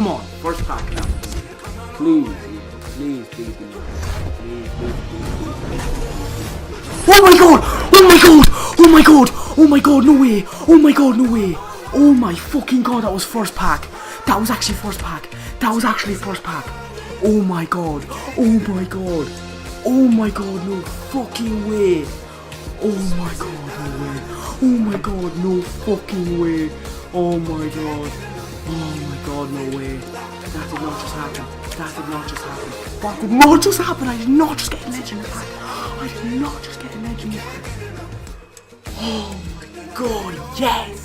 come on, first pack now. Please, please, please, please. Oh my god! Oh my god! Oh my god! Oh my god, no way! Oh my god, no way! Oh my fucking god, that was first pack! That was actually first pack! That was actually first pack! Oh my god! Oh my god! Oh my god, no fucking way! Oh my god, no way! Oh my god, no fucking way! Oh my god! Oh my god, no way! That did not just happen! That did not just happen! That did not just happen! I did not just get a legendary pack! I did not just get a legendary pack! Oh my god, yes!